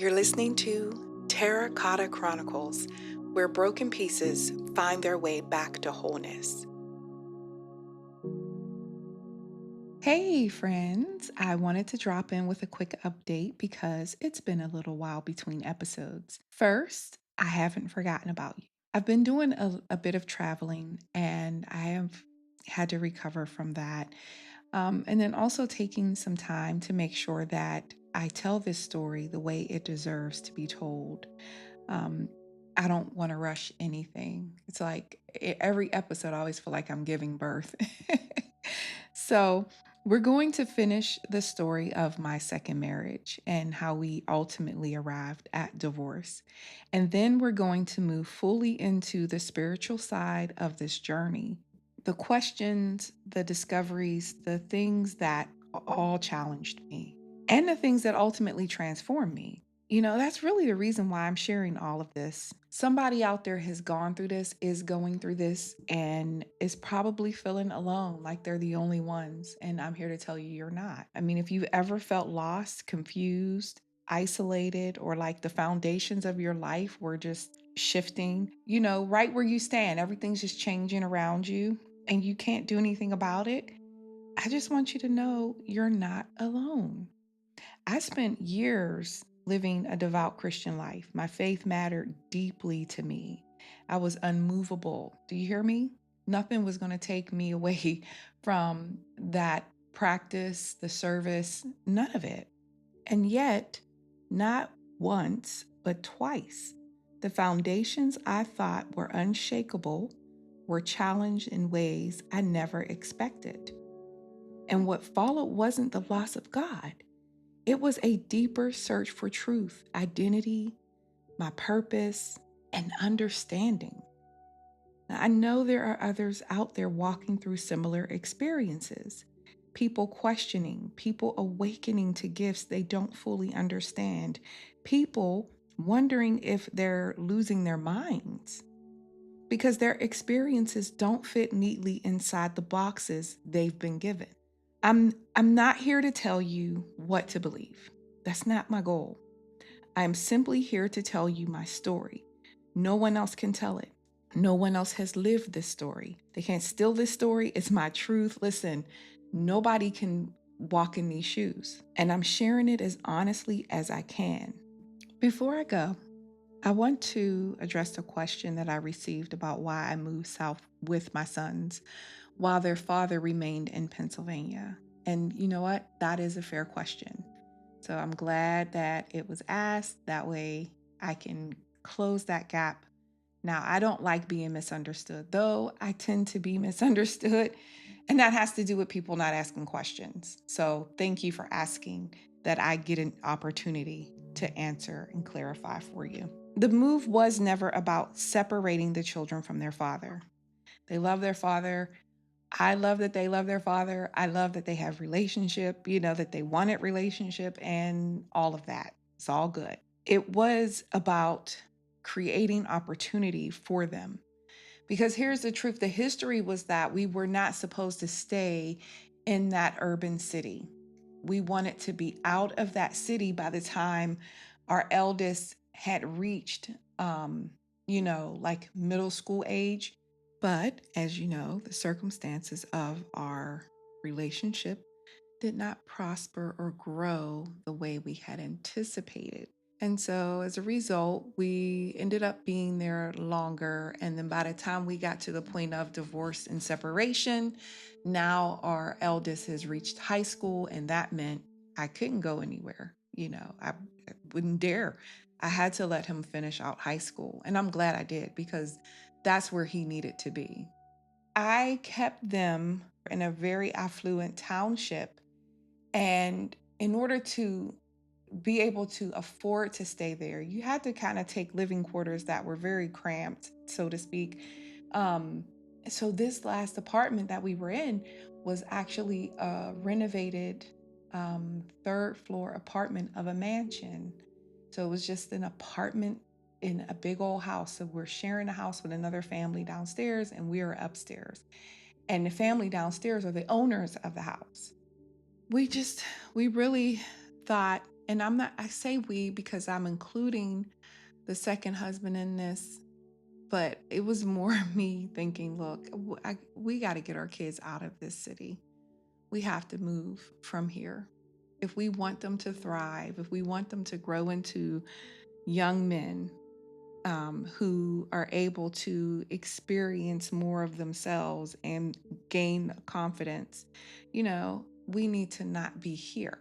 You're listening to Teracota Chronicles, where broken pieces find their way back to wholeness. Hey, friends. I wanted to drop in with a quick update because it's been a little while between episodes. First, I haven't forgotten about you. I've been doing a bit of traveling and I have had to recover from that. And then also taking some time to make sure that I tell this story the way it deserves to be told. Um, I don't want to rush anything. It's like every episode, I always feel like I'm giving birth. So, we're going to finish the story of my second marriage and how we ultimately arrived at divorce. And then we're going to move fully into the spiritual side of this journey, the questions, the discoveries, the things that all challenged me, and the things that ultimately transformed me. That's really the reason why I'm sharing all of this. Somebody out there has gone through this, is going through this, and is probably feeling alone, like they're the only ones. And I'm here to tell you, you're not. I mean, if you've ever felt lost, confused, isolated, or like the foundations of your life were just shifting, right where you stand, everything's just changing around you, and you can't do anything about it, I just want you to know you're not alone. I spent years living a devout Christian life. My faith mattered deeply to me. I was unmovable. Do you hear me? Nothing was going to take me away from that practice, the service, none of it. And yet, not once, but twice, the foundations I thought were unshakable were challenged in ways I never expected. And what followed wasn't the loss of God. It was a deeper search for truth, identity, my purpose, and understanding. Now, I know there are others out there walking through similar experiences. People questioning, people awakening to gifts they don't fully understand, people wondering if they're losing their minds because their experiences don't fit neatly inside the boxes they've been given. I'm not here to tell you what to believe. That's not my goal. I am simply here to tell you my story. No one else can tell it. No one else has lived this story. They can't steal this story. It's my truth. Listen, nobody can walk in these shoes. And I'm sharing it as honestly as I can. Before I go, I want to address a question that I received about why I moved south with my sons while their father remained in Pennsylvania. And you know what? That is a fair question. So I'm glad that it was asked. That way I can close that gap. Now, I don't like being misunderstood, though I tend to be misunderstood. And that has to do with people not asking questions. So thank you for asking that I get an opportunity to answer and clarify for you. The move was never about separating the children from their father. They love their father. I love that they love their father. I love that they have relationship, that they wanted relationship and all of that. It's all good. It was about creating opportunity for them. Because here's the truth, the history was that we were not supposed to stay in that urban city. We wanted to be out of that city by the time our eldest had reached, like middle school age. But as you know, the circumstances of our relationship did not prosper or grow the way we had anticipated. And so as a result, we ended up being there longer. And then by the time we got to the point of divorce and separation, now our eldest has reached high school. And that meant I couldn't go anywhere. I wouldn't dare. I had to let him finish out high school. And I'm glad I did because that's where he needed to be. I kept them in a very affluent township. And in order to be able to afford to stay there, you had to kind of take living quarters that were very cramped, so to speak. Um, so this last apartment that we were in was actually a renovated third floor apartment of a mansion. So it was just an apartment in a big old house. So we're sharing a house with another family downstairs and we are upstairs. And the family downstairs are the owners of the house. We really thought and I say we because I'm including the second husband in this, but it was more me thinking, look, we got to get our kids out of this city. We have to move from here. If we want them to thrive, if we want them to grow into young men who are able to experience more of themselves and gain confidence, we need to not be here.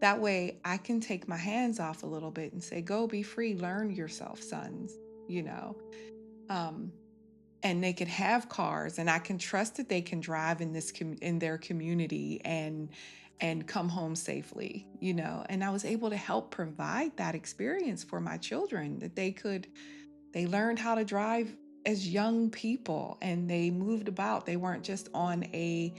That way I can take my hands off a little bit and say, go be free, learn yourself, sons, you know. Um, and they can have cars and I can trust that they can drive in in their community and come home safely, and I was able to help provide that experience for my children, that they learned how to drive as young people and they moved about. They weren't just on a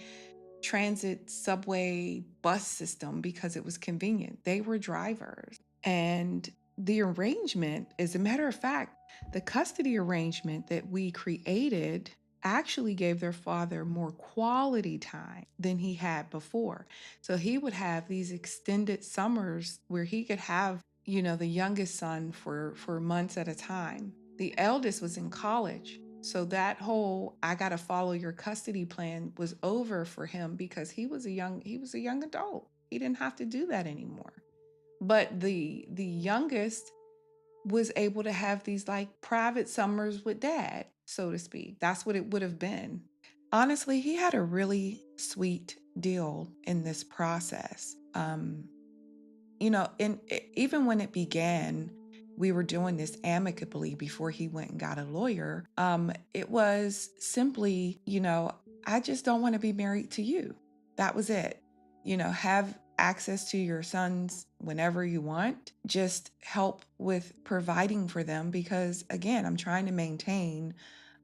transit subway bus system because it was convenient. They were drivers. And the arrangement, as a matter of fact, the custody arrangement that we created actually gave their father more quality time than he had before. So he would have these extended summers where he could have, the youngest son for months at a time. The eldest was in college. So that whole I got to follow your custody plan was over for him because he was a young adult. He didn't have to do that anymore. But the youngest was able to have these like private summers with dad, so to speak. That's what it would have been. Honestly, he had a really sweet deal in this process. And even when it began, we were doing this amicably before he went and got a lawyer. It was simply, I just don't want to be married to you. That was it. Have access to your sons whenever you want. Just help with providing for them because, again, I'm trying to maintain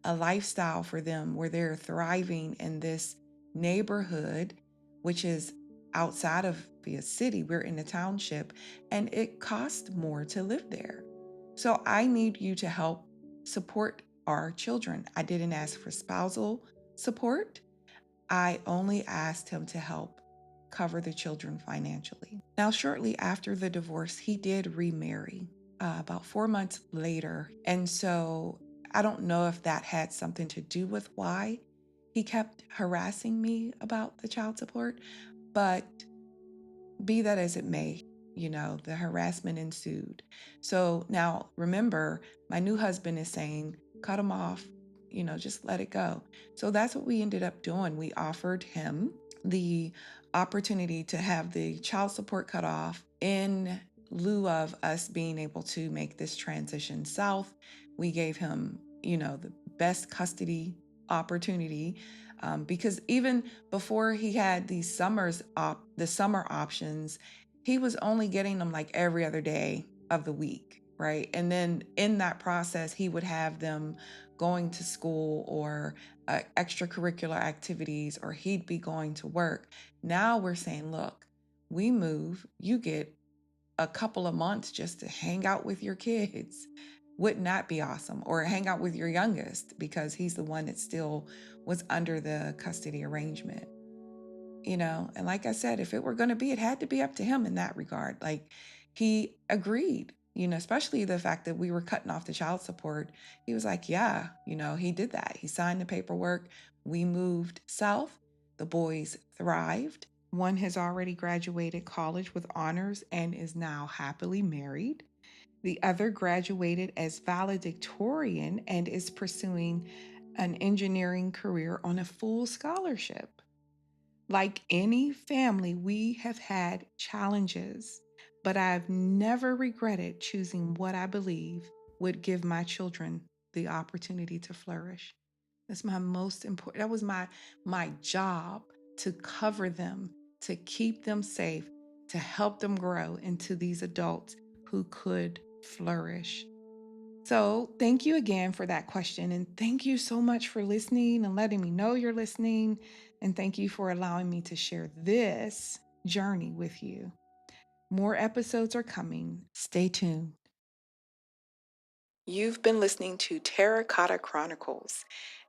a lifestyle for them where they're thriving in this neighborhood, which is outside of the city. We're in a township and it costs more to live there. So I need you to help support our children. I didn't ask for spousal support. I only asked him to help cover the children financially. Now, shortly after the divorce, he did remarry about 4 months later. And so I don't know if that had something to do with why he kept harassing me about the child support, but be that as it may, the harassment ensued. So now remember, my new husband is saying, cut him off, just let it go. So that's what we ended up doing. We offered him the opportunity to have the child support cut off in lieu of us being able to make this transition south. We gave him, the best custody opportunity because even before he had the summer options, he was only getting them like every other day of the week, right? And then in that process, he would have them going to school or extracurricular activities, or he'd be going to work. Now we're saying, look, we move, you get a couple of months just to hang out with your kids. Wouldn't that be awesome? Or hang out with your youngest because he's the one that still was under the custody arrangement. And like I said, if it were going to be, it had to be up to him in that regard. Like he agreed, especially the fact that we were cutting off the child support. He was like, yeah, he did that. He signed the paperwork. We moved south. The boys thrived. One has already graduated college with honors and is now happily married. The other graduated as valedictorian and is pursuing an engineering career on a full scholarship. Like any family, we have had challenges, but I've never regretted choosing what I believe would give my children the opportunity to flourish. That's my most important. That was my job, to cover them, to keep them safe, to help them grow into these adults who could flourish. So, thank you again for that question. And thank you so much for listening and letting me know you're listening. And thank you for allowing me to share this journey with you. More episodes are coming. Stay tuned. You've been listening to Teracota Chronicles,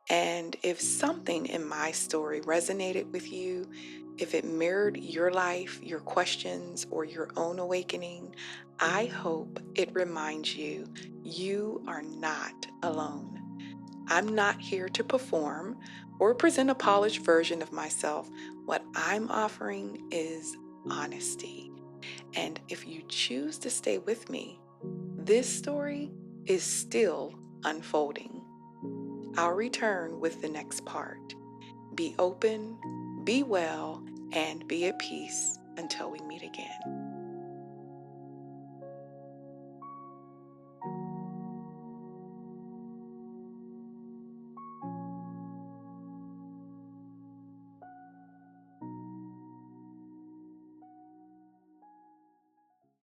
And if something in my story resonated with you, if it mirrored your life, your questions, or your own awakening, I hope it reminds you you are not alone. I'm not here to perform or present a polished version of myself. What I'm offering is honesty. And if you choose to stay with me, this story is still unfolding. I'll return with the next part. Be open, be well, and be at peace until we meet again.